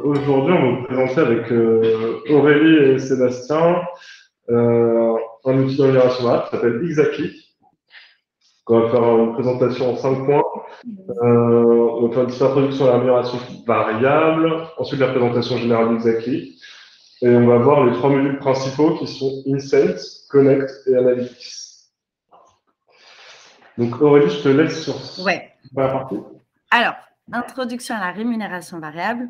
Aujourd'hui, on va vous présenter avec Aurélie et Sébastien un outil de rémunération variable qui s'appelle Exactly. On va faire une présentation en 5 points. On va faire une petite introduction à la rémunération variable, ensuite la présentation générale d'Exactly, et on va voir les 3 modules principaux qui sont Insight, Connect et Analytics. Donc Aurélie, je te laisse sur la partie. Alors, introduction à la rémunération variable.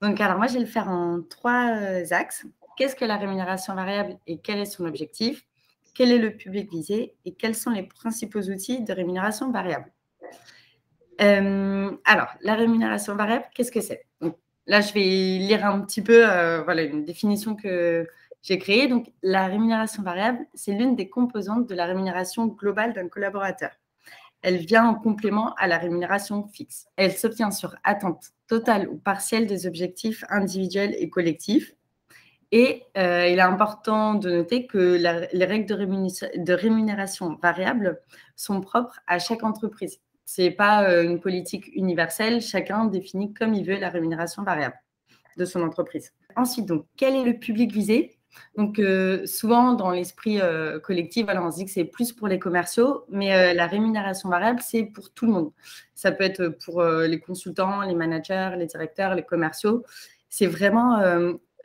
Donc, alors moi, je vais le faire en 3 axes. Qu'est-ce que la rémunération variable et quel est son objectif? Quel est le public visé et quels sont les principaux outils de rémunération variable? Alors, la rémunération variable, qu'est-ce que c'est? Donc, là, je vais lire un petit peu voilà, une définition que j'ai créée. Donc, la rémunération variable, c'est l'une des composantes de la rémunération globale d'un collaborateur. Elle vient en complément à la rémunération fixe. Elle s'obtient sur atteinte totale ou partielle des objectifs individuels et collectifs. Et il est important de noter que les règles de rémunération variable sont propres à chaque entreprise. Ce n'est pas une politique universelle. Chacun définit comme il veut la rémunération variable de son entreprise. Ensuite, donc, quel est le public visé? Donc, souvent, dans l'esprit collectif, alors on se dit que c'est plus pour les commerciaux, mais la rémunération variable, c'est pour tout le monde. Ça peut être pour les consultants, les managers, les directeurs, les commerciaux. C'est vraiment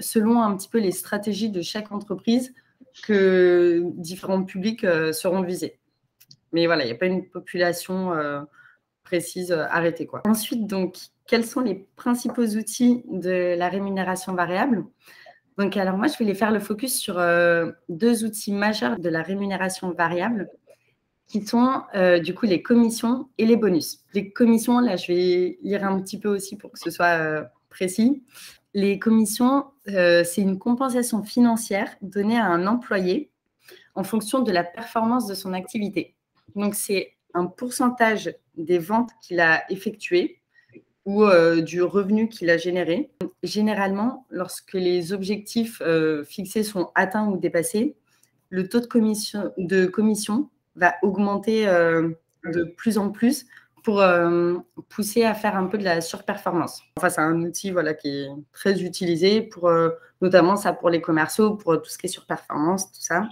selon un petit peu les stratégies de chaque entreprise que différents publics seront visés. Mais voilà, il n'y a pas une population précise arrêtée, quoi. Ensuite, donc, quels sont les principaux outils de la rémunération variable? Donc, alors moi, je vais les faire le focus sur 2 outils majeurs de la rémunération variable qui sont du coup les commissions et les bonus. Les commissions, là, je vais lire un petit peu aussi pour que ce soit précis. Les commissions, c'est une compensation financière donnée à un employé en fonction de la performance de son activité. Donc, c'est un pourcentage des ventes qu'il a effectuées ou du revenu qu'il a généré. Généralement, lorsque les objectifs fixés sont atteints ou dépassés, le taux de commission va augmenter de plus en plus pour pousser à faire un peu de la surperformance. Enfin, c'est un outil voilà, qui est très utilisé, pour, notamment ça pour les commerciaux, pour tout ce qui est surperformance, tout ça.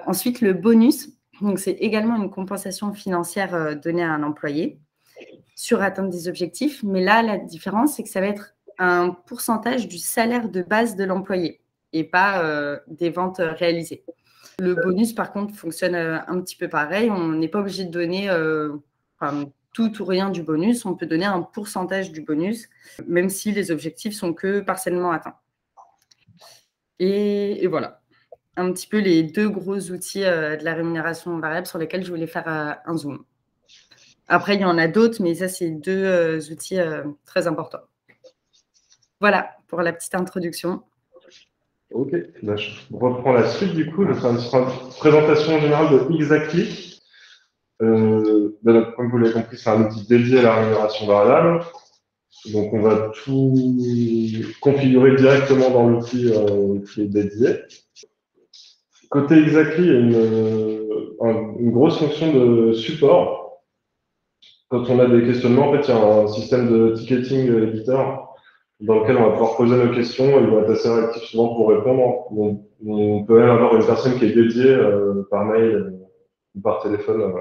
Ensuite, le bonus, c'est également une compensation financière donnée à un employé sur atteinte des objectifs. Mais là, la différence, c'est que ça va être un pourcentage du salaire de base de l'employé et pas des ventes réalisées. Le bonus, par contre, fonctionne un petit peu pareil. On n'est pas obligé de donner tout ou rien du bonus. On peut donner un pourcentage du bonus, même si les objectifs sont que partiellement atteints. Et voilà, un petit peu les 2 gros outils de la rémunération variable sur lesquels je voulais faire un zoom. Après, il y en a d'autres, mais ça, c'est 2 outils très importants. Voilà pour la petite introduction. Ok, là, je reprends la suite du coup. Je vais faire une présentation générale de Exactly. Comme vous l'avez compris, c'est un outil dédié à la rémunération variable. Donc, on va tout configurer directement dans l'outil qui est dédié. Côté Exactly, il y a une grosse fonction de support. Quand on a des questionnements, en fait, il y a un système de ticketing éditeur dans lequel on va pouvoir poser nos questions et il va être assez réactif souvent pour répondre. On peut même avoir une personne qui est dédiée par mail ou par téléphone.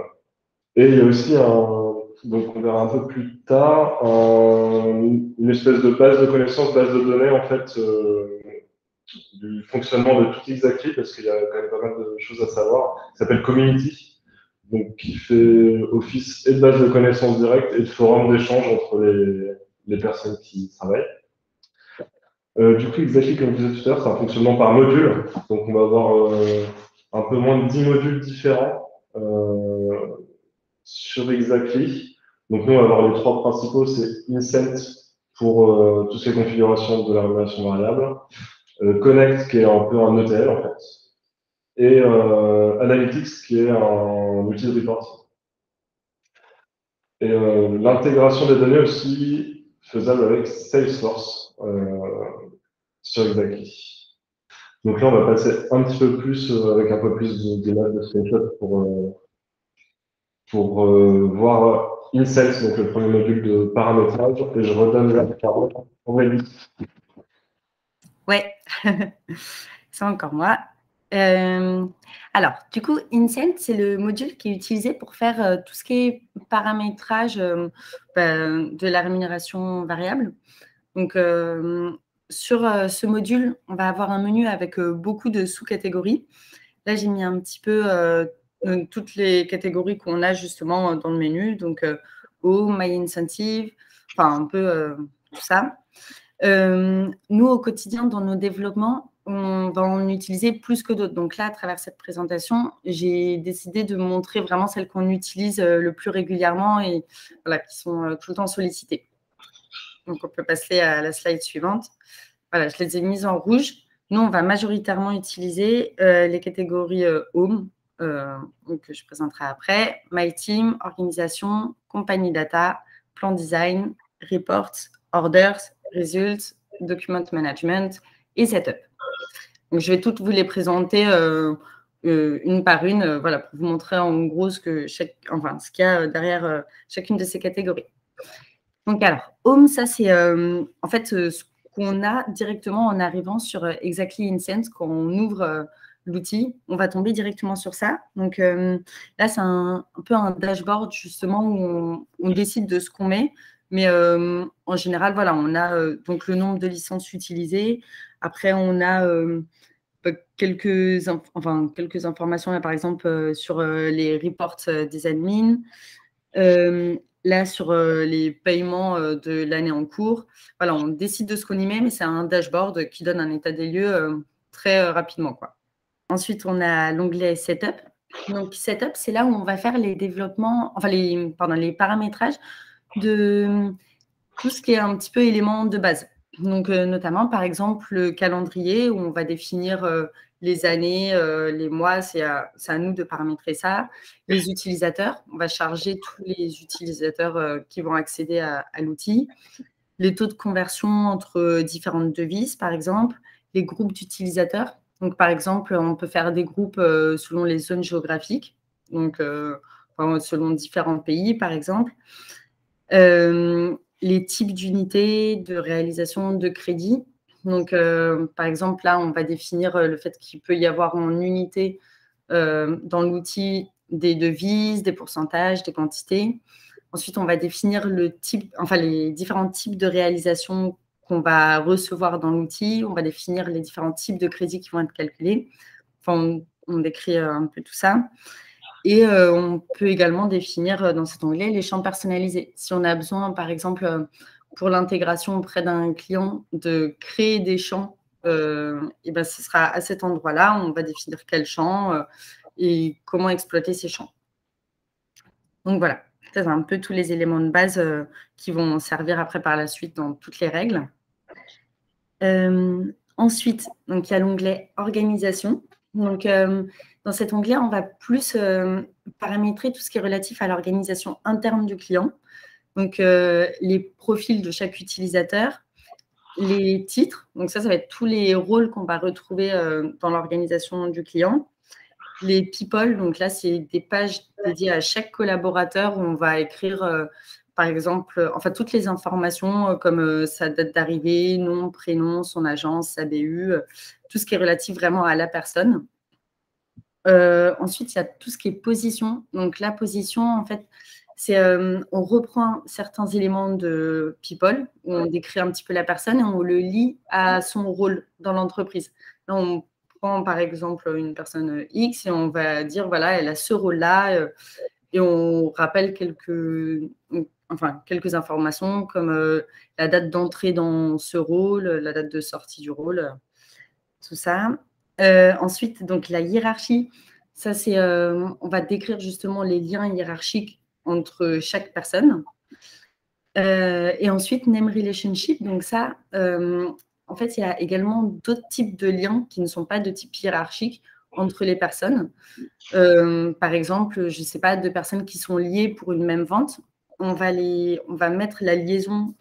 Et il y a aussi donc on verra un peu plus tard, une espèce de base de connaissances, base de données en fait du fonctionnement de tout Exactly parce qu'il y a quand même pas mal de choses à savoir. Ça s'appelle Community, donc qui fait office et de base de connaissances directes et de forum d'échange entre les personnes qui travaillent. Du coup, Exactly, comme je disais tout à l'heure, c'est un fonctionnement par module. Donc, on va avoir un peu moins de 10 modules différents sur Exactly. Donc, nous, on va avoir les 3 principaux, c'est Incent pour tout ce qui est configuration de la rémunération variable, Connect, qui est un peu un ETL, en fait, et Analytics, qui est un outil de reporting. Et l'intégration des données aussi faisable avec Salesforce sur Exactly. Donc là, on va passer un petit peu plus, avec un peu plus d'images de screenshot pour voir Insights, donc le premier module de paramétrage, et je redonne la parole à Aurélie. Ouais, c'est encore moi. Alors, du coup, Incent, c'est le module qui est utilisé pour faire tout ce qui est paramétrage de la rémunération variable. Donc, sur ce module, on va avoir un menu avec beaucoup de sous-catégories. Là, j'ai mis un petit peu toutes les catégories qu'on a justement dans le menu. Donc, Home, My Incentive, enfin un peu tout ça. Nous, au quotidien, dans nos développements, on va en utiliser plus que d'autres. Donc là, à travers cette présentation, j'ai décidé de montrer vraiment celles qu'on utilise le plus régulièrement et voilà, qui sont tout le temps sollicitées. Donc, on peut passer à la slide suivante. Voilà, je les ai mises en rouge. Nous, on va majoritairement utiliser les catégories Home, que je présenterai après, My Team, Organisation, Compagnie Data, Plan Design, Reports, Orders, Results, Document Management et Setup. Donc, je vais toutes vous les présenter une par une, voilà, pour vous montrer en gros ce qu'il y a derrière chacune de ces catégories. Donc, alors, Home, ça, c'est en fait ce qu'on a directement en arrivant sur Exactly Incent. Quand on ouvre l'outil, on va tomber directement sur ça. Donc, là, c'est un peu un dashboard, justement, où on décide de ce qu'on met. Mais en général, voilà, on a donc le nombre de licences utilisées. Après, on a quelques informations, là, par exemple, sur les reports des admins. Là, sur les paiements de l'année en cours, voilà, on décide de ce qu'on y met, mais c'est un dashboard qui donne un état des lieux très rapidement, quoi. Ensuite, on a l'onglet Setup. Donc, Setup, c'est là où on va faire les développements, enfin les paramétrages de tout ce qui est un petit peu élément de base. Donc, notamment, par exemple, le calendrier où on va définir les années, les mois, c'est à nous de paramétrer ça. Les utilisateurs, on va charger tous les utilisateurs qui vont accéder à l'outil. Les taux de conversion entre différentes devises, par exemple. Les groupes d'utilisateurs. Donc, par exemple, on peut faire des groupes selon les zones géographiques, donc selon différents pays, par exemple. Les types d'unités de réalisation de crédit. Donc, par exemple, là, on va définir le fait qu'il peut y avoir en unité dans l'outil des devises, des pourcentages, des quantités. Ensuite, on va définir les différents types de réalisation qu'on va recevoir dans l'outil. On va définir les différents types de crédits qui vont être calculés. Enfin, on décrit un peu tout ça. Et on peut également définir dans cet onglet les champs personnalisés. Si on a besoin, par exemple, pour l'intégration auprès d'un client, de créer des champs, et ben, ce sera à cet endroit-là, on va définir quel champ et comment exploiter ces champs. Donc voilà, ça, c'est un peu tous les éléments de base qui vont servir après par la suite dans toutes les règles. Ensuite, donc, il y a l'onglet organisation. Donc, dans cet onglet, on va plus paramétrer tout ce qui est relatif à l'organisation interne du client. Donc, les profils de chaque utilisateur, les titres. Donc, ça va être tous les rôles qu'on va retrouver dans l'organisation du client. Les people, donc là, c'est des pages dédiées à chaque collaborateur où on va écrire, par exemple, toutes les informations comme sa date d'arrivée, nom, prénom, son agence, sa BU, tout ce qui est relatif vraiment à la personne. Ensuite, il y a tout ce qui est position. Donc, la position, en fait, c'est on reprend certains éléments de people, où on décrit un petit peu la personne et on le lie à son rôle dans l'entreprise. Là, on prend par exemple une personne X et on va dire, voilà, elle a ce rôle-là et on rappelle quelques informations comme la date d'entrée dans ce rôle, la date de sortie du rôle, tout ça. Ensuite, donc la hiérarchie, ça c'est, on va décrire justement les liens hiérarchiques entre chaque personne. Et ensuite, name relationship, donc ça, en fait, il y a également d'autres types de liens qui ne sont pas de type hiérarchique entre les personnes. Par exemple, je ne sais pas, deux personnes qui sont liées pour une même vente, on va mettre la liaison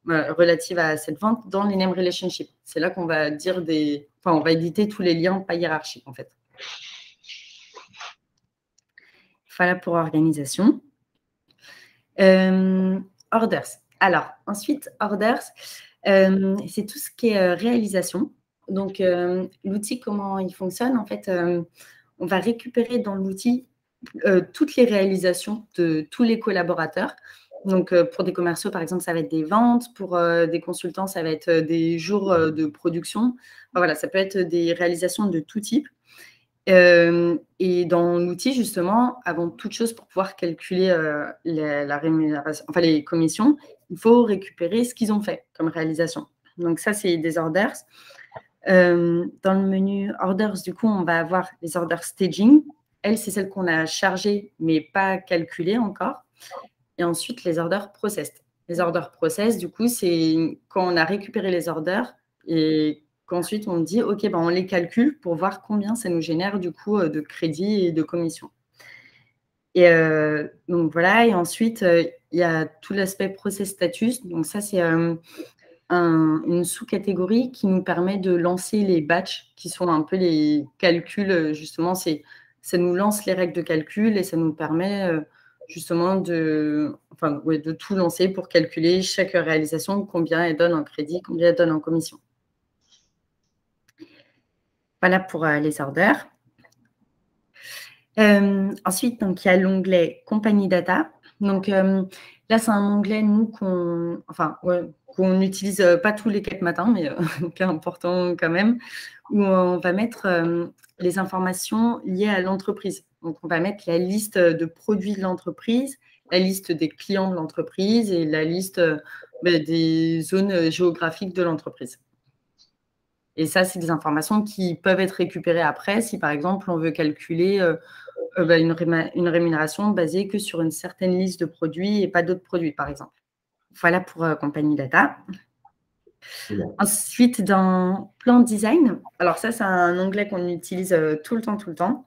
relative à cette vente dans les name relationships. C'est là qu'on va on va éditer tous les liens pas hiérarchiques, en fait. Voilà pour organisation. Orders. Alors, ensuite, orders. C'est tout ce qui est réalisation. Donc, l'outil, comment il fonctionne? En fait, on va récupérer dans l'outil toutes les réalisations de tous les collaborateurs. Donc, pour des commerciaux, par exemple, ça va être des ventes. Pour des consultants, ça va être des jours de production. Enfin, voilà, ça peut être des réalisations de tout type. Et dans l'outil, justement, avant toute chose, pour pouvoir calculer la rémunération, enfin les commissions, il faut récupérer ce qu'ils ont fait comme réalisation. Donc ça, c'est des orders. Dans le menu orders, du coup, on va avoir les orders staging. Elle, c'est celle qu'on a chargée, mais pas calculée encore. Et ensuite, les orders processed. Les orders process, du coup, c'est quand on a récupéré les orders et qu'ensuite on dit, OK, ben on les calcule pour voir combien ça nous génère du coup de crédit et de commission. Et donc voilà, et ensuite, il y a tout l'aspect process status. Donc ça, c'est une sous-catégorie qui nous permet de lancer les batchs, qui sont un peu les calculs, justement, ça nous lance les règles de calcul et ça nous permet justement de tout lancer pour calculer chaque réalisation, combien elle donne en crédit, combien elle donne en commission. Voilà pour les orders. Ensuite, donc, il y a l'onglet Compagnie Data. Donc, là, c'est un onglet, nous, qu'on n'utilise pas tous les 4 matins, mais qui est important quand même, où on va mettre les informations liées à l'entreprise. Donc, on va mettre la liste de produits de l'entreprise, la liste des clients de l'entreprise et la liste des zones géographiques de l'entreprise. Et ça, c'est des informations qui peuvent être récupérées après si, par exemple, on veut calculer une rémunération basée que sur une certaine liste de produits et pas d'autres produits, par exemple. Voilà pour Compagnie Data. Ensuite, dans Plan Design, alors ça, c'est un onglet qu'on utilise tout le temps.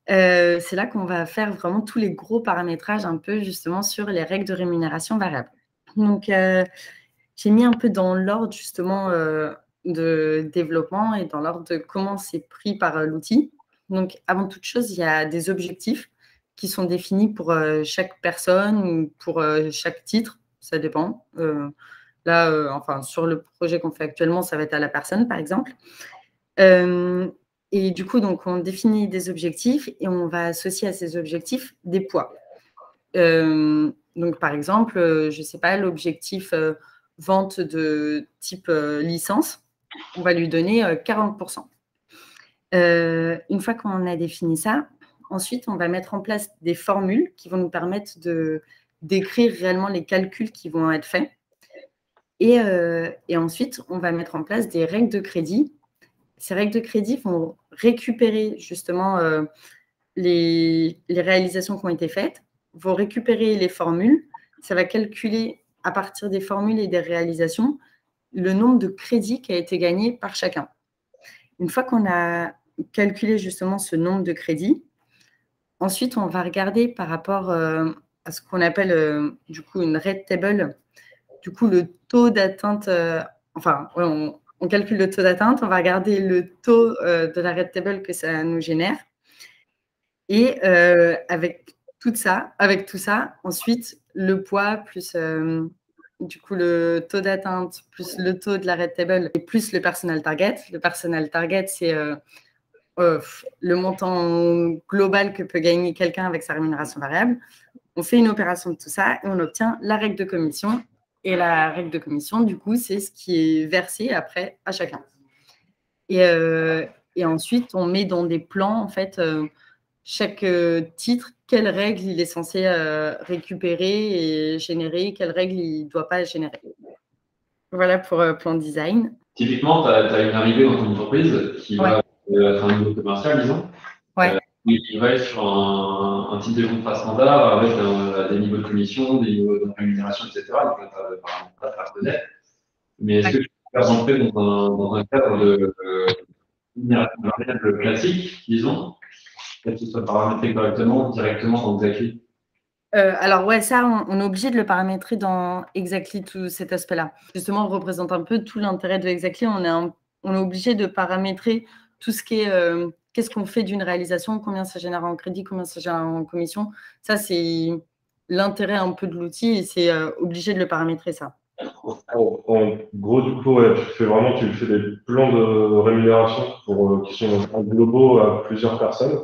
C'est là qu'on va faire vraiment tous les gros paramétrages un peu justement sur les règles de rémunération variable. Donc, j'ai mis un peu dans l'ordre justement de développement et dans l'ordre de comment c'est pris par l'outil. Donc, avant toute chose, il y a des objectifs qui sont définis pour chaque personne ou pour chaque titre, ça dépend. Là, sur le projet qu'on fait actuellement, ça va être à la personne, par exemple. Et du coup, donc, on définit des objectifs et on va associer à ces objectifs des poids. Donc, par exemple, je ne sais pas, l'objectif vente de type licence, on va lui donner 40%. Une fois qu'on a défini ça, ensuite, on va mettre en place des formules qui vont nous permettre d'écrire réellement les calculs qui vont être faits. Et ensuite, on va mettre en place des règles de crédit. Ces règles de crédit vont récupérer justement les réalisations qui ont été faites, vont récupérer les formules. Ça va calculer à partir des formules et des réalisations le nombre de crédits qui a été gagné par chacun. Une fois qu'on a calculé justement ce nombre de crédits, ensuite, on va regarder par rapport à ce qu'on appelle du coup une red table, du coup le taux d'atteinte, on calcule le taux d'atteinte, on va regarder le taux de la red table que ça nous génère. Et avec tout ça, ensuite, le poids plus du coup le taux d'atteinte plus le taux de la red table et plus le personal target. Le personal target, c'est le montant global que peut gagner quelqu'un avec sa rémunération variable. On fait une opération de tout ça et on obtient la règle de commission. Et la règle de commission, du coup, c'est ce qui est versé après à chacun. Et ensuite, on met dans des plans, en fait, chaque titre, quelle règle il est censé récupérer et générer, quelle règle il ne doit pas générer. Voilà pour Plan Design. Typiquement, tu as une arrivée dans ton entreprise qui va être un niveau commercial, disons. Ouais. Il va être sur un type de contrat standard avec des niveaux de commission, des niveaux de rémunération, etc. Donc, tu n'as pas de partenaire. Mais est-ce que tu peux faire rentrer dans un cadre de rémunération classique, disons, que ce soit paramétré correctement, directement dans Exactly? Alors ouais, ça, on est obligé de le paramétrer dans Exactly, tout cet aspect-là. Justement, on représente un peu tout l'intérêt de Exactly. On est obligé de paramétrer tout ce qui est qu'est-ce qu'on fait d'une réalisation, combien ça génère en crédit, combien ça génère en commission. Ça, c'est l'intérêt un peu de l'outil et c'est obligé de le paramétrer, ça. En gros, du coup, ouais, tu fais des plans de rémunération qui sont en globaux à plusieurs personnes,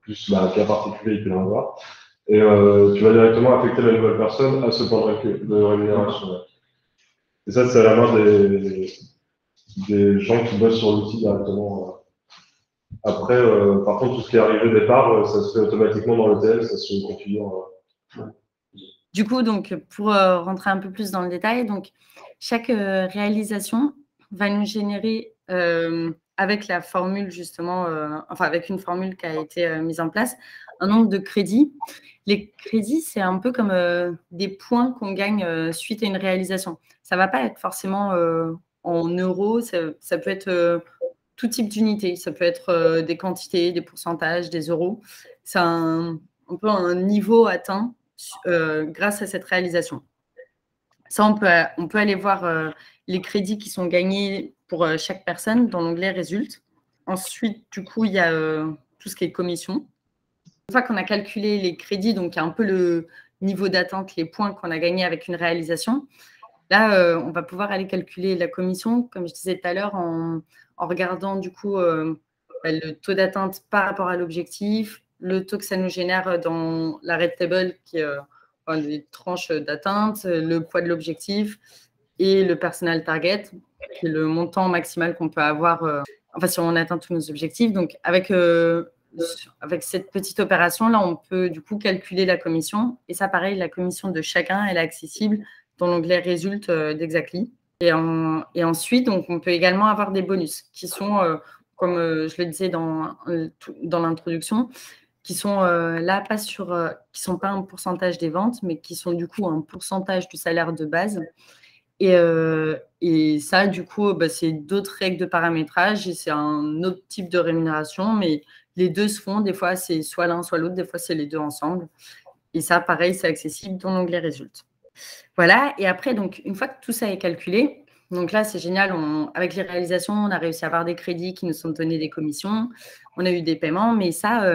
plus cas particulier, il peut y en avoir. Et tu vas directement affecter la nouvelle personne à ce plan de rémunération. Ouais. Et ça, c'est à la main des gens qui bossent sur l'outil directement. Après, par contre, tout ce qui est arrivé au départ, ça se fait automatiquement dans l'ETL, ça se configure. Du coup, donc, pour rentrer un peu plus dans le détail, donc, chaque réalisation va nous générer, avec la formule justement, enfin avec une formule qui a été mise en place, un nombre de crédits. Les crédits, c'est un peu comme des points qu'on gagne suite à une réalisation. Ça ne va pas être forcément en euros, ça peut être tout type d'unité. Ça peut être des quantités, des pourcentages, des euros. C'est un peu un niveau atteint grâce à cette réalisation. Ça, on peut aller voir les crédits qui sont gagnés pour chaque personne dans l'onglet Résultes. Ensuite, du coup, il y a tout ce qui est commission. Une fois qu'on a calculé les crédits, donc il y a un peu le niveau d'atteinte, les points qu'on a gagnés avec une réalisation, là, on va pouvoir aller calculer la commission, comme je disais tout à l'heure, en regardant du coup le taux d'atteinte par rapport à l'objectif, le taux que ça nous génère dans la red table, qui est les tranches d'atteinte, le poids de l'objectif et le personal target, qui est le montant maximal qu'on peut avoir si on atteint tous nos objectifs. Donc, avec cette petite opération-là, on peut du coup calculer la commission. Et ça, pareil, la commission de chacun, elle est accessible dans l'onglet Résultes d'Exactly. Et ensuite, donc, on peut également avoir des bonus qui sont, comme je le disais dans l'introduction, qui sont là, qui sont pas un pourcentage des ventes, mais qui sont du coup un pourcentage du salaire de base. Et ça, du coup, c'est d'autres règles de paramétrage et c'est un autre type de rémunération, mais les deux se font. Des fois, c'est soit l'un, soit l'autre. Des fois, c'est les deux ensemble. Et ça, pareil, c'est accessible dans l'onglet Résultes. Voilà. Et après, donc, une fois que tout ça est calculé, donc là, c'est génial. Avec les réalisations, on a réussi à avoir des crédits qui nous sont donnés des commissions. On a eu des paiements, mais ça,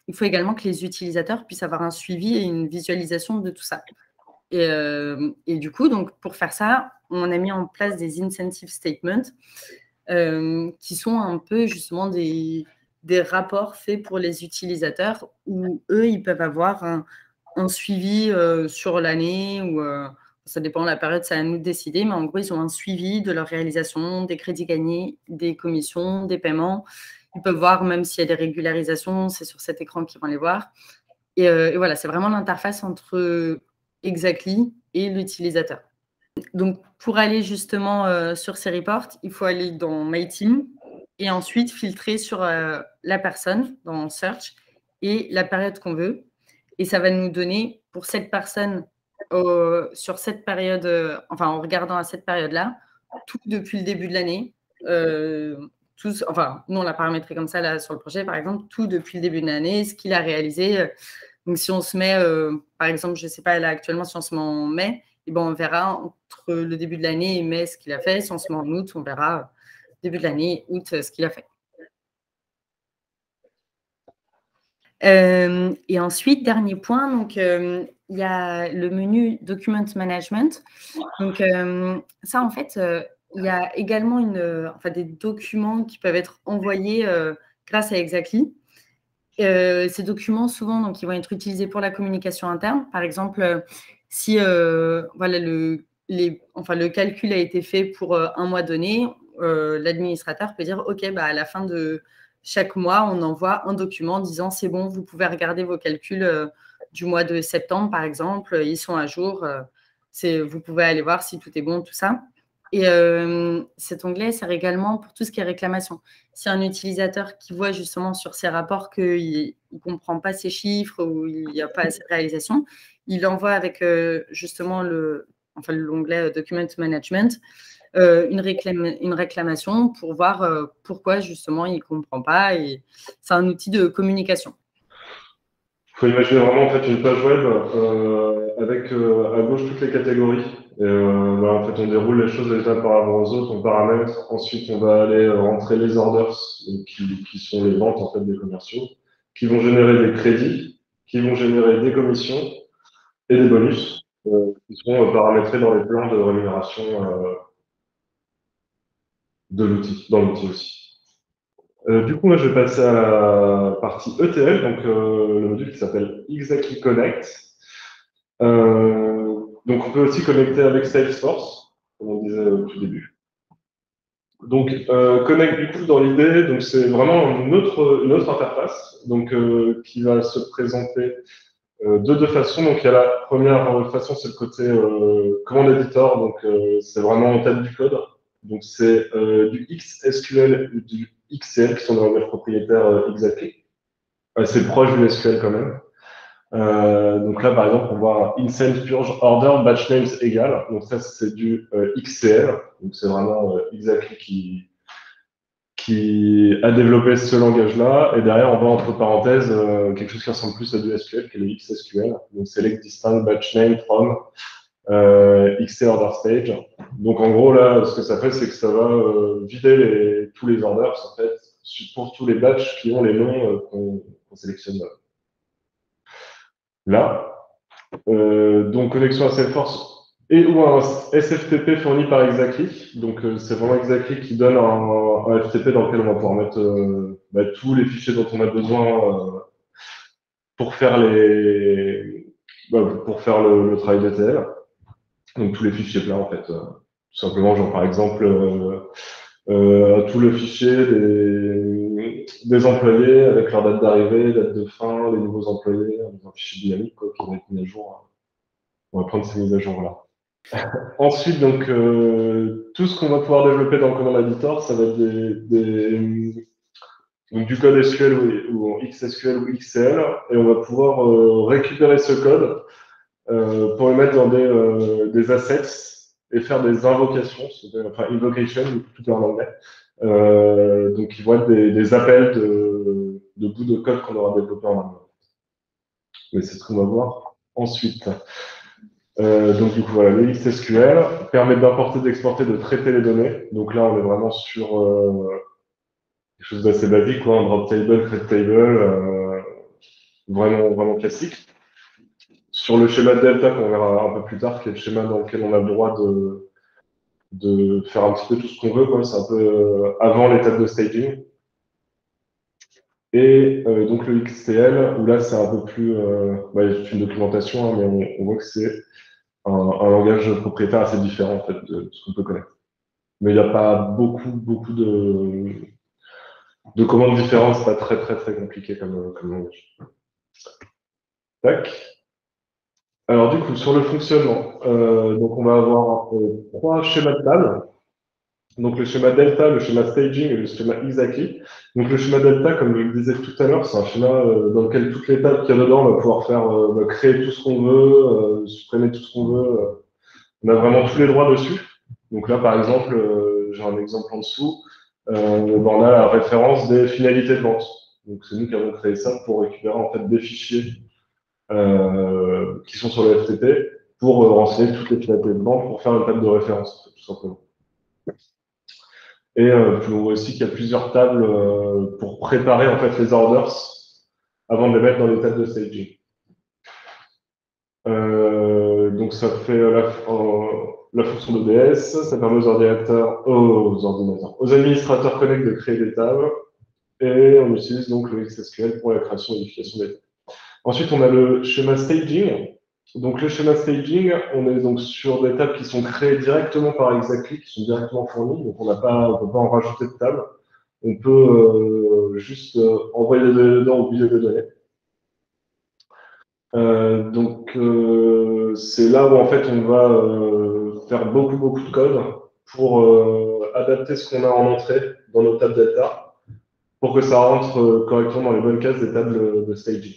il faut également que les utilisateurs puissent avoir un suivi et une visualisation de tout ça. Et du coup, donc, pour faire ça, on a mis en place des incentive statements qui sont un peu justement des rapports faits pour les utilisateurs où eux, ils peuvent avoir un suivi sur l'année ou ça dépend de la période, c'est à nous de décider, mais en gros, ils ont un suivi de leur réalisation, des crédits gagnés, des commissions, des paiements. Ils peuvent voir même s'il y a des régularisations, c'est sur cet écran qu'ils vont les voir. Et voilà, c'est vraiment l'interface entre Exactly et l'utilisateur. Donc, pour aller justement sur ces reports, il faut aller dans My Team et ensuite filtrer sur la personne dans Search et la période qu'on veut. Et ça va nous donner pour cette personne sur cette période, en regardant à cette période-là, tout depuis le début de l'année. Nous, on l'a paramétré comme ça là, sur le projet, par exemple, tout depuis le début de l'année, ce qu'il a réalisé. Donc, si on se met, par exemple, je ne sais pas, là, actuellement, si on se met en mai, on verra entre le début de l'année et mai ce qu'il a fait. Si on se met en août, on verra début de l'année, août, ce qu'il a fait. Et ensuite, dernier point, donc il y a le menu Document Management. Donc, ça, en fait, il y a également des documents qui peuvent être envoyés grâce à Exactly. Ces documents, souvent, donc, ils vont être utilisés pour la communication interne. Par exemple, si le calcul a été fait pour un mois donné, l'administrateur peut dire « Ok, à la fin de chaque mois, on envoie un document disant « C'est bon, vous pouvez regarder vos calculs du mois de septembre, par exemple. Ils sont à jour. Vous pouvez aller voir si tout est bon, tout ça. » Et cet onglet sert également pour tout ce qui est réclamation. Si un utilisateur qui voit justement sur ses rapports qu'il ne comprend pas ces chiffres ou il n'y a pas assez de réalisation, il envoie avec justement l'onglet Document Management une réclamation pour voir pourquoi justement il ne comprend pas. Et c'est un outil de communication. Il faut imaginer vraiment en fait une page web avec à gauche toutes les catégories. Et, en fait, on déroule les choses les unes par rapport aux autres, on paramètre. Ensuite, on va aller rentrer les orders, qui sont les ventes en fait des commerciaux, qui vont générer des crédits, qui vont générer des commissions et des bonus. qui seront paramétrés dans les plans de rémunération de l'outil, dans l'outil aussi. Du coup, moi, je vais passer à la partie ETL, donc le module qui s'appelle Exactly Connect. Donc, on peut aussi connecter avec Salesforce, comme on disait au tout début. Donc, Connect, du coup, dans l'idée, donc c'est vraiment une autre interface, donc qui va se présenter de deux façons. Donc, il y a la première façon, c'est le côté command editor, donc c'est vraiment on tape du code. Donc, c'est du XSQL et du XCL qui sont dans le langage propriétaire Exactly. C'est proche du SQL quand même. Donc là, par exemple, on voit un instance purge order batch names égal. Donc ça, c'est du XCL. Donc c'est vraiment Exactly qui a développé ce langage-là. Et derrière, on voit entre parenthèses quelque chose qui ressemble plus à du SQL, qui est le XSQL. Donc select distinct batch name from XC order stage. Donc en gros, là, ce que ça fait, c'est que ça va vider tous les orders, en fait, pour tous les batchs qui ont les noms qu'on sélectionne là. Donc connexion à Salesforce et ou un SFTP fourni par Exactly. Donc c'est vraiment Exactly qui donne un FTP dans lequel on va pouvoir mettre tous les fichiers dont on a besoin pour faire pour faire le travail d'ETL. Donc tous les fichiers plats en fait. Tout simplement, genre par exemple tout le fichier des employés avec leur date d'arrivée, date de fin, les nouveaux employés, un fichier dynamique quoi, qui va être mis à jour. On va prendre ces mises à jour-là. Ensuite, donc, tout ce qu'on va pouvoir développer dans le command editor, ça va être donc, du code SQL ou en XSQL ou XCL, et on va pouvoir récupérer ce code pour le mettre dans des assets et faire des invocations, enfin invocation, tout est en anglais. Donc, ils vont être des appels de bouts de code qu'on aura développé en anglais. Mais c'est ce qu'on va voir ensuite. Donc du coup voilà, le XSQL permet d'importer, d'exporter, de traiter les données. Donc là on est vraiment sur quelque chose d'assez basique, quoi, un drop table, create table, vraiment classique. Sur le schéma de delta qu'on verra un peu plus tard, qui est le schéma dans lequel on a le droit de faire un petit peu tout ce qu'on veut, quoi. C'est un peu avant l'étape de staging. Et donc le XTL, où là c'est un peu plus, c'est une documentation, hein, mais on voit que c'est un langage propriétaire assez différent en fait de ce qu'on peut connaître. Mais il n'y a pas beaucoup de commandes différentes, c'est pas très compliqué comme langage. Tac. Alors du coup, sur le fonctionnement, donc on va avoir trois schémas de table. Donc le schéma delta, le schéma staging et le schéma Exactly. Donc le schéma delta, comme je le disais tout à l'heure, c'est un schéma dans lequel toutes les tables qu'il y a dedans, on va pouvoir faire créer tout ce qu'on veut, supprimer tout ce qu'on veut. On a vraiment tous les droits dessus. Donc là, par exemple, j'ai un exemple en dessous. On a la référence des finalités de vente. Donc c'est nous qui avons créé ça pour récupérer en fait des fichiers qui sont sur le FTP pour renseigner toutes les finalités de vente pour faire une table de référence, en fait, tout simplement. Et puis on voit aussi qu'il y a plusieurs tables pour préparer en fait les orders avant de les mettre dans les tables de staging. Donc ça fait la fonction d'ODS, ça permet aux administrateurs Connect de créer des tables, et on utilise donc le XSQL pour la création et modification des tables. Ensuite, on a le schéma staging. Donc le schéma staging, on est donc sur des tables qui sont créées directement par Exactly, qui sont directement fournies, donc on ne peut pas en rajouter de tables. On peut juste envoyer des données dedans ou viser des données. Donc c'est là où en fait on va faire beaucoup de code pour adapter ce qu'on a en entrée dans nos tables delta pour que ça rentre correctement dans les bonnes cases des tables de staging.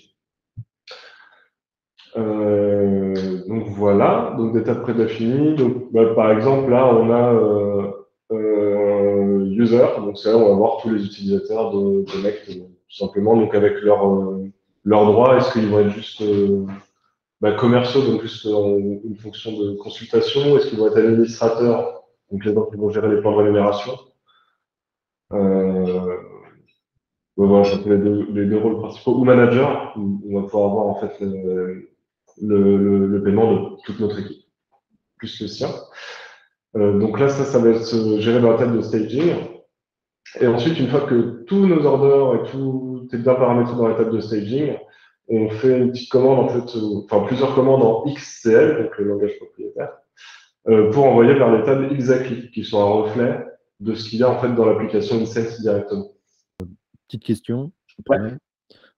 Donc voilà, donc des tables prédéfinies. Donc par exemple là on a user, donc c'est là où on va voir tous les utilisateurs de Connect tout simplement, donc avec leurs droits. Est-ce qu'ils vont être juste commerciaux, donc juste une fonction de consultation? Est-ce qu'ils vont être administrateurs, donc les gens qui vont gérer les plans de rémunération? Voilà, ça fait les deux rôles principaux, ou manager, où on va pouvoir avoir en fait le paiement de toute notre équipe, plus le sien. Donc là, ça va être géré dans la table de staging. Et ensuite, une fois que tous nos orders et tout est bien paramétré dans la table de staging, on fait une petite commande, en fait, enfin plusieurs commandes en XCL, donc le langage propriétaire, pour envoyer vers les tables exactly, qui sont un reflet de ce qu'il y a en fait dans l'application Insense directement. Petite question. Ouais.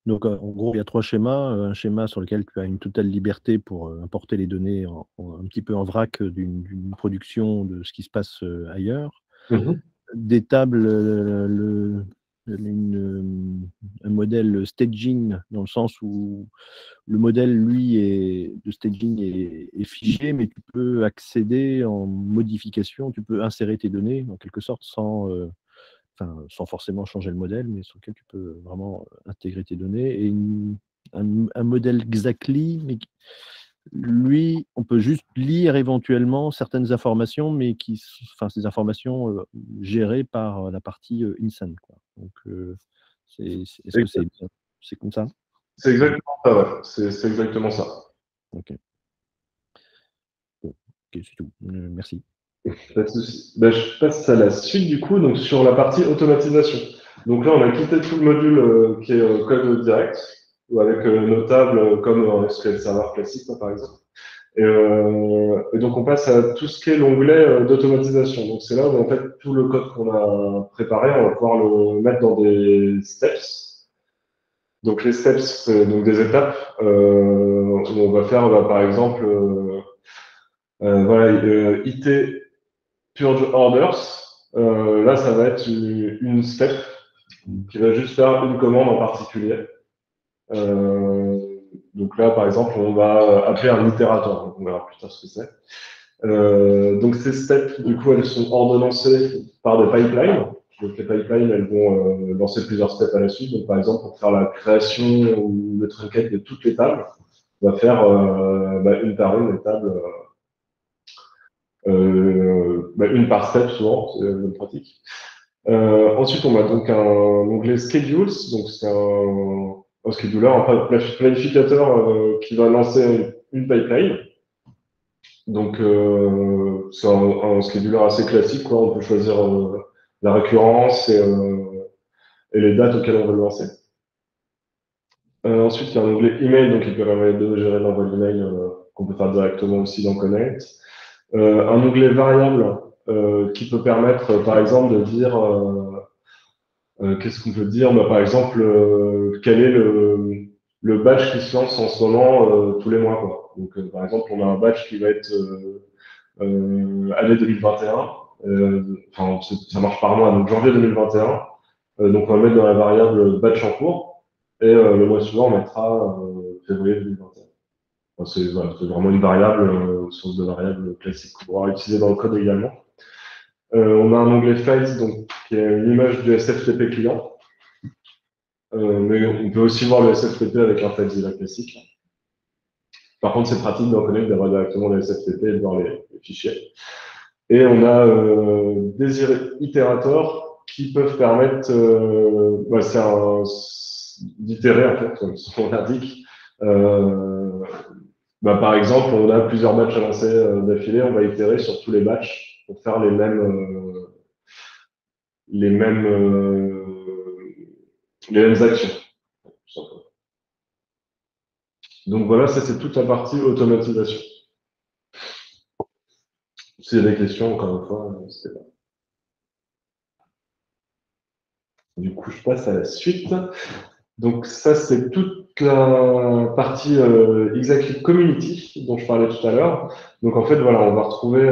Donc, en gros, il y a 3 schémas. Un schéma sur lequel tu as une totale liberté pour importer les données un petit peu en vrac d'une production de ce qui se passe ailleurs. Mm-hmm. Des tables, un modèle staging, dans le sens où le modèle, lui, de staging est figé, mais tu peux accéder en modification, tu peux insérer tes données, en quelque sorte, sans forcément changer le modèle, mais sur lequel tu peux vraiment intégrer tes données. Et un modèle Exactly, mais lui, on peut juste lire éventuellement certaines informations, mais ces informations gérées par la partie Insen, quoi. Donc, est-ce que c'est comme ça? C'est exactement ça, ouais. C'est exactement ça. Ok. Bon, ok, c'est tout. Merci. Pas de souci. Ben, je passe à la suite du coup, donc sur la partie automatisation. Donc là, on a quitté tout le module qui est code direct, ou avec nos tables comme un SQL Server classique, par exemple. Et donc, on passe à tout ce qui est l'onglet d'automatisation. Donc, c'est là où, en fait, tout le code qu'on a préparé, on va pouvoir le mettre dans des steps. Donc, les steps, c'est donc des étapes où on va faire, par exemple, IT Purge Orders. Là, ça va être une step qui va juste faire une commande en particulier. Donc là, par exemple, on va appeler un itérateur. Donc on verra plus tard ce que c'est. Donc ces steps, du coup, elles sont ordonnancées par des pipelines. Donc les pipelines, elles vont lancer plusieurs steps à la suite. Donc par exemple, pour faire la création ou le trinket de toutes les tables, on va faire une par une les tables, une par step souvent, c'est la bonne pratique. Ensuite, on a donc un onglet Schedules. Donc c'est un scheduler, un planificateur qui va lancer une pipeline. Donc, c'est un scheduler assez classique, quoi. On peut choisir la récurrence et les dates auxquelles on veut le lancer. Ensuite, il y a un onglet email, donc qui permet de gérer l'envoi d'email qu'on peut faire directement aussi dans Connect. Un onglet variable qui peut permettre, par exemple, de dire qu'est-ce qu'on peut dire, par exemple, quel est le batch qui se lance en ce moment tous les mois, quoi. Donc, par exemple, on a un batch qui va être année 2021. Ça marche par mois, donc janvier 2021. Donc, on va mettre dans la variable batch en cours. Et le mois suivant, on mettra février 2021. Enfin, c'est vraiment une variable, source de variable classique qu'on pourra utiliser dans le code également. On a un onglet Files, donc, qui est une image du SFTP client. Mais on peut aussi voir le SFTP avec un FileZilla classique. Par contre, c'est pratique d'en connaître, d'avoir directement le SFTP et de voir les fichiers. Et on a des itérateurs qui peuvent permettre d'itérer, en fait, comme son nom l'indique. Par exemple, on a plusieurs batchs à lancer d'affilée, on va itérer sur tous les batchs pour faire les mêmes actions. Donc voilà, ça c'est toute la partie automatisation. S'il y a des questions, encore une fois, c'est là. Du coup, je passe à la suite. Donc ça, c'est toute la partie Exactly Community dont je parlais tout à l'heure. Donc en fait, voilà, on va retrouver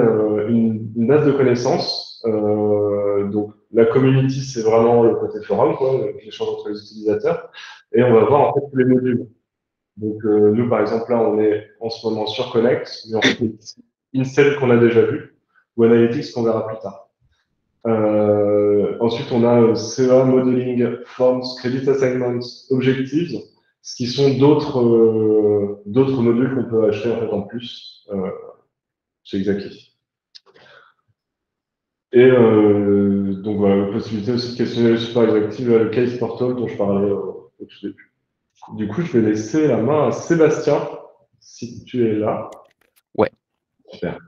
une base de connaissances. Donc la community, c'est vraiment le côté forum, quoi, l'échange entre les utilisateurs. Et on va voir en fait tous les modules. Donc nous, par exemple, là, on est en ce moment sur Connect, mais en fait, Incel qu'on a déjà vu, ou Analytics qu'on verra plus tard. Ensuite, on a CA, Modeling, Forms, Credit Assignments, Objectives, ce qui sont d'autres modules qu'on peut acheter en fait en plus chez Exactly. Et donc voilà, la possibilité aussi de questionner le support Exactly, le Case Portal dont je parlais au tout début. Du coup, je vais laisser la main à Sébastien si tu es là. Ouais. Super.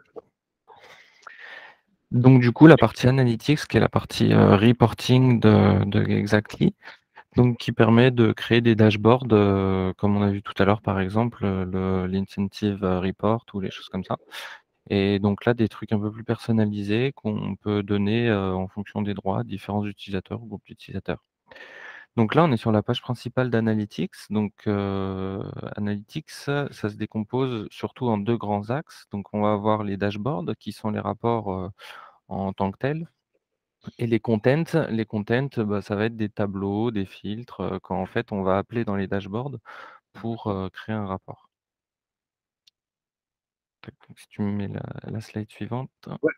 Donc, du coup, la partie analytics, qui est la partie reporting de Exactly, donc qui permet de créer des dashboards, comme on a vu tout à l'heure, par exemple, l'incentive report ou les choses comme ça. Et donc là, des trucs un peu plus personnalisés qu'on peut donner en fonction des droits à différents utilisateurs ou groupes d'utilisateurs. Donc là, on est sur la page principale d'Analytics. Donc Analytics, ça se décompose surtout en 2 grands axes. Donc on va avoir les dashboards qui sont les rapports en tant que tels. Et les contents, bah, ça va être des tableaux, des filtres, quand en fait on va appeler dans les dashboards pour créer un rapport. Tac, donc si tu me mets la slide suivante. Ouais.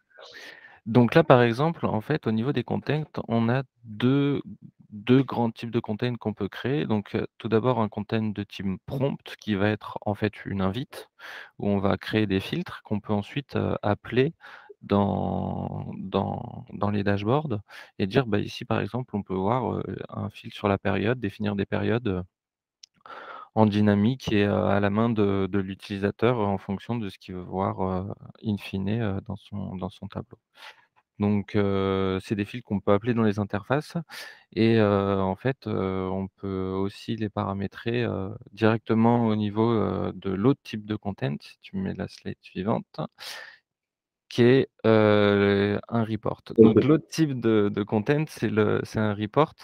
Donc là, par exemple, en fait, au niveau des contents, on a deux grands types de content qu'on peut créer. Donc, tout d'abord, un content de type prompt qui va être en fait une invite, où on va créer des filtres qu'on peut ensuite appeler dans les dashboards et dire, bah, ici, par exemple, on peut voir un filtre sur la période, définir des périodes en dynamique et à la main de l'utilisateur en fonction de ce qu'il veut voir in fine dans son tableau. Donc, c'est des fils qu'on peut appeler dans les interfaces et en fait, on peut aussi les paramétrer directement au niveau de l'autre type de content, si tu mets la slide suivante, qui est un report. Donc Ok. l'autre type de content, c'est un report.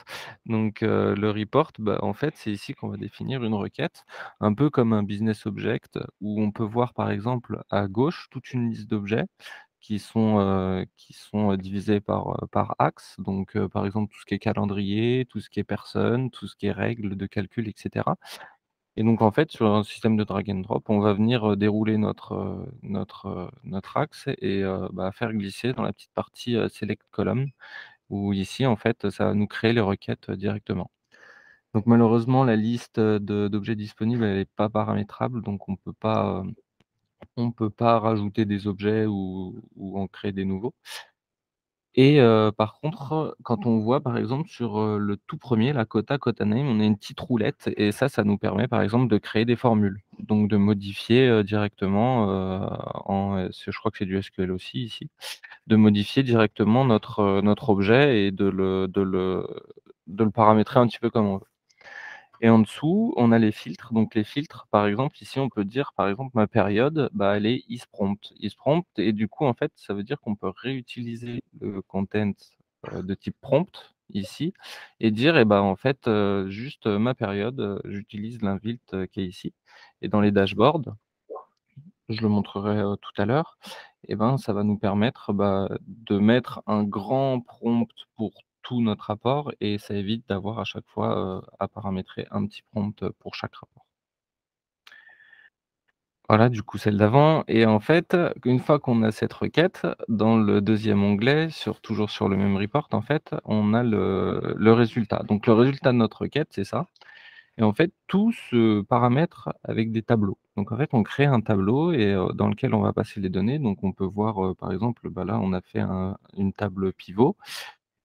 Donc le report, bah, en fait, c'est ici qu'on va définir une requête, un peu comme un business object, où on peut voir par exemple à gauche toute une liste d'objets qui sont divisés par axe. Donc par exemple, tout ce qui est calendrier, tout ce qui est personne, tout ce qui est règles de calcul, etc. Et donc en fait, sur un système de drag and drop, on va venir dérouler notre axe et bah, faire glisser dans la petite partie select column, où ici, en fait, ça va nous créer les requêtes directement. Donc malheureusement, la liste d'objets disponibles, elle n'est pas paramétrable, donc on peut pas rajouter des objets ou en créer des nouveaux. Et par contre, quand on voit par exemple sur le tout premier, la quota name, on a une petite roulette et ça nous permet par exemple de créer des formules. Donc de modifier directement je crois que c'est du SQL aussi ici, de modifier directement notre objet et de le paramétrer un petit peu comme on veut. Et en dessous, on a les filtres. Donc les filtres, par exemple, ici, on peut dire, par exemple, ma période, bah, elle est isPrompt. IsPrompt, et du coup, en fait, ça veut dire qu'on peut réutiliser le content de type prompt ici et dire, eh ben, en fait, juste ma période, j'utilise l'invite qui est ici. Et dans les dashboards, je le montrerai tout à l'heure, et ben, ça va nous permettre bah, de mettre un grand prompt pour tout notre rapport et ça évite d'avoir à chaque fois à paramétrer un petit prompt pour chaque rapport. Voilà, du coup, celle d'avant. Et en fait, une fois qu'on a cette requête, dans le deuxième onglet, toujours sur le même report, en fait, on a le résultat. Donc, le résultat de notre requête, c'est ça. Et en fait, tout se paramètre avec des tableaux. Donc en fait, on crée un tableau et dans lequel on va passer les données. Donc on peut voir, par exemple, bah, là, on a fait une table pivot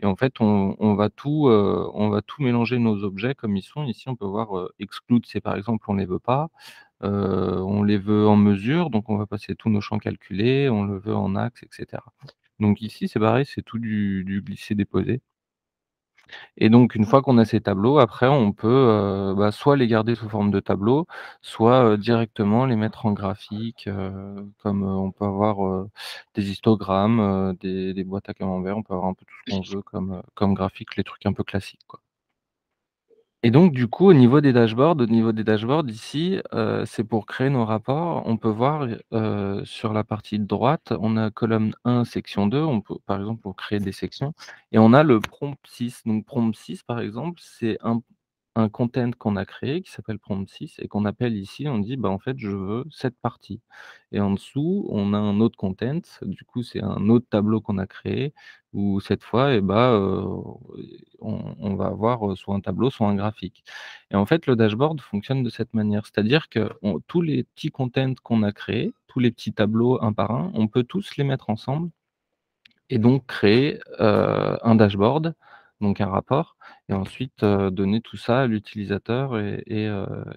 et en fait, on va tout mélanger nos objets comme ils sont. Ici, on peut voir, exclude, c'est par exemple, on ne les veut pas. On les veut en mesure, donc on va passer tous nos champs calculés, on le veut en axe et cetera. Donc ici, c'est pareil, c'est tout du glisser-déposer. Et donc une fois qu'on a ces tableaux, après on peut, bah, soit les garder sous forme de tableaux, soit, directement les mettre en graphique, comme, on peut avoir, des histogrammes, des boîtes à camembert, on peut avoir un peu tout ce qu'on veut comme graphique, les trucs un peu classiques, quoi. Et donc du coup, au niveau des dashboards ici, c'est pour créer nos rapports. On peut voir, sur la partie de droite, on a colonne 1, section 2. On peut par exemple, pour créer des sections et on a le prompt 6. Donc prompt 6, par exemple, c'est un content qu'on a créé qui s'appelle prompt 6 et qu'on appelle ici, on dit: «Bah, en fait, je veux cette partie» et en dessous, on a un autre content. Du coup, c'est un autre tableau qu'on a créé où cette fois et bah, on va avoir, soit un tableau, soit un graphique. Et en fait, le dashboard fonctionne de cette manière. C'est-à-dire que tous les petits contents qu'on a créés, tous les petits tableaux un par un, on peut tous les mettre ensemble et donc créer, un dashboard, donc un rapport et ensuite, donner tout ça à l'utilisateur et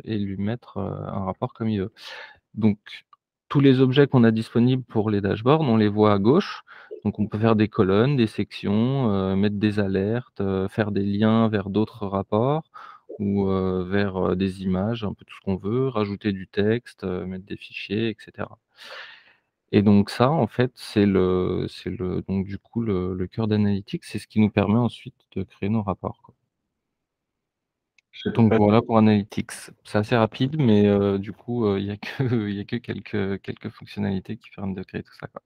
lui mettre, un rapport comme il veut. Donc, tous les objets qu'on a disponibles pour les dashboards, on les voit à gauche. Donc, on peut faire des colonnes, des sections, mettre des alertes, faire des liens vers d'autres rapports ou vers des images, un peu tout ce qu'on veut, rajouter du texte, mettre des fichiers, etc. Et donc ça, en fait, donc du coup le cœur d'analytics, c'est ce qui nous permet ensuite de créer nos rapports, quoi. Je sais Donc pas. voilà pour analytics. C'est assez rapide, mais du coup, il y a que il y a que quelques fonctionnalités qui permettent de créer tout ça, quoi.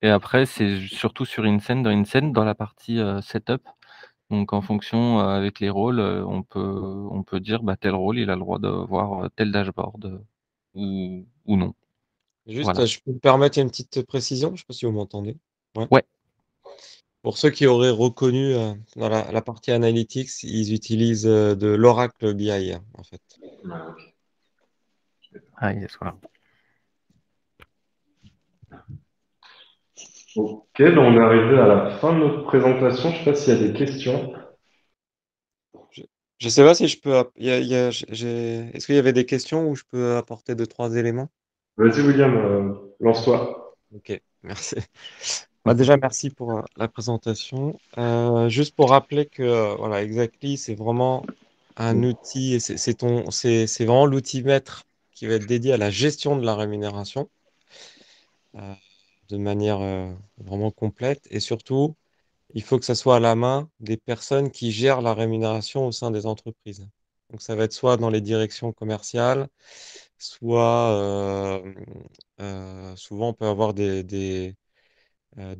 Et après, c'est surtout sur InSend. Dans la partie, setup, donc en fonction, avec les rôles, on peut dire, bah, tel rôle, il a le droit de voir, tel dashboard, ou non. Juste, Voilà. je peux me permettre une petite précision, je ne sais pas si vous m'entendez. Ouais. Ouais. Pour ceux qui auraient reconnu dans la partie analytics, ils utilisent de l'Oracle BI, en fait. Ouais, ok. Ah yes, voilà. Ok, ben on est arrivé à la fin de notre présentation. Je ne sais pas s'il y a des questions. Je ne sais pas si je peux. Est-ce qu'il y avait des questions où je peux apporter 2, 3 éléments? Vas-y, William, lance-toi. Ok, merci. Bah, déjà, merci pour la présentation. Juste pour rappeler que voilà, Exactly, c'est vraiment un outil, et c'est vraiment l'outil maître qui va être dédié à la gestion de la rémunération euh, de manière vraiment complète. Et surtout, il faut que ça soit à la main des personnes qui gèrent la rémunération au sein des entreprises. Donc, ça va être soit dans les directions commerciales, soit souvent on peut avoir des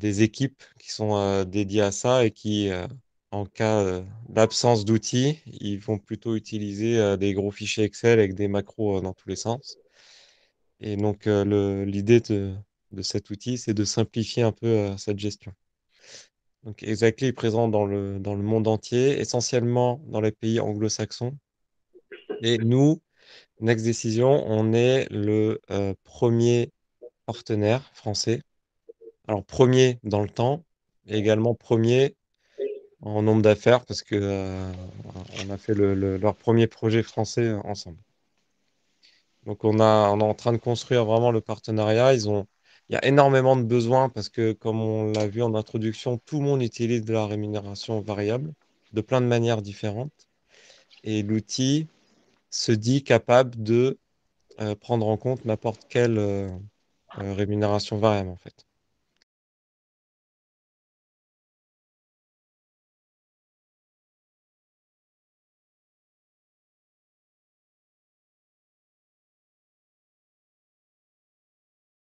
équipes qui sont dédiées à ça et qui, en cas d'absence d'outils, ils vont plutôt utiliser des gros fichiers Excel avec des macros dans tous les sens. Et donc, l'idée de cet outil, c'est de simplifier un peu cette gestion. Donc, Exactly est présent dans le monde entier, essentiellement dans les pays anglo-saxons. Et nous, Next Decision, on est le premier partenaire français. Alors, premier dans le temps, et également premier en nombre d'affaires parce que on a fait leur premier projet français ensemble. Donc, on est en train de construire vraiment le partenariat. Il y a énormément de besoins parce que, comme on l'a vu en introduction, tout le monde utilise de la rémunération variable de plein de manières différentes. Et l'outil se dit capable de prendre en compte n'importe quelle rémunération variable, en fait.